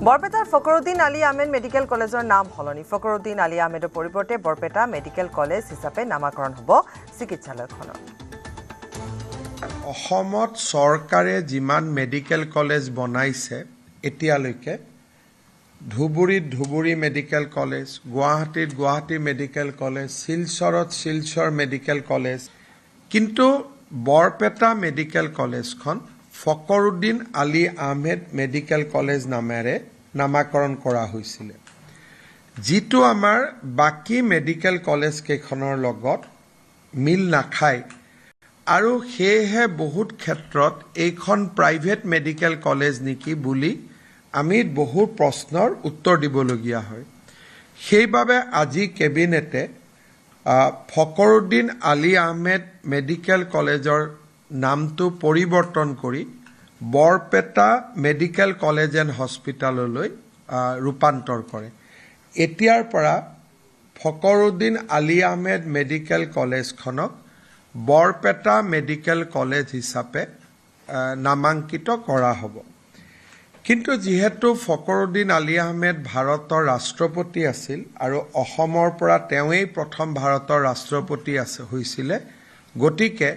বৰপেটাৰ ফখৰুদ্দিন আলী আহমেদ মেডিকেল কলেজৰ নাম সলনি ফখৰুদ্দিন আলী আহমেদৰ পৰিৱৰ্তে বৰপেটা মেডিকেল কলেজ হিচাপে নামাকৰণ হ'ব চিকিৎসালয়খনৰ অসমত চৰকাৰে যিমান মেডিকেল কলেজ বনাইছে এতিয়ালৈকে ধুবুৰীত ধুবুৰী মেডিকেল কলেজ গুৱাহাটীত গুৱাহাটী মেডিকেল কলেজ শিলচৰত শিলচৰ মেডিকেল কলেজ কিন্তু বৰপেটা মেডিকেল কলেজখন ফখৰুদ্দিন আলী আহমেদ মেডিকেল কলেজ নামেৰে নামাকৰণ কৰা হৈছিল যিটো আমাৰ বাকি মেডিকেল কলেজ কেইখনৰ লগত মিল নাখায় আৰু হেহে বহুত ক্ষেত্ৰত এইখন প্ৰাইভেট মেডিকেল কলেজ নেকি বুলি আমি বহু প্ৰশ্নৰ উত্তৰ দিবলগীয়া হয় সেইবাবে আজি কেবিনেটে ফখৰুদ্দিন আলী আহমেদ মেডিকেল কলেজৰ নামটো পৰিৱৰ্তন কৰি বৰপেটা মেডিকেল কলেজ এণ্ড হস্পিটাললৈ ৰূপান্তৰ কৰে এতিয়াৰ পৰা ফখৰুদ্দিন আলী আহমেদ মেডিকেল কলেজখনক বৰপেটা মেডিকেল কলেজ হিচাপে নামাঙ্কিত কৰা হ'ব কিন্তু যেহেতু ফখৰুদ্দিন আলী আহমেদ ভাৰতৰ ৰাষ্ট্ৰপতি আছিল আৰু অসমৰ পৰা তেওঁই প্ৰথম ভাৰতৰ ৰাষ্ট্ৰপতি হৈছিল গতিকে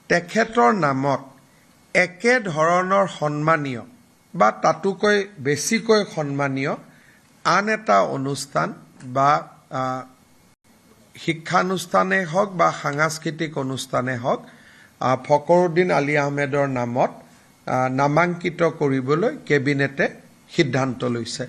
তেখেতৰ নামত একে ধৰণৰ সন্মানীয় বা তাতোকৈ বেছিকৈ সন্মানীয় আন এটা অনুষ্ঠান বা শিক্ষানুষ্ঠানে হওক বা সাংস্কৃতিক অনুষ্ঠানে হওক ফখৰুদ্দিন আলী আহমেদৰ নামত নামাঙ্কিত কৰিবলৈ কেবিনেটে সিদ্ধান্ত লৈছে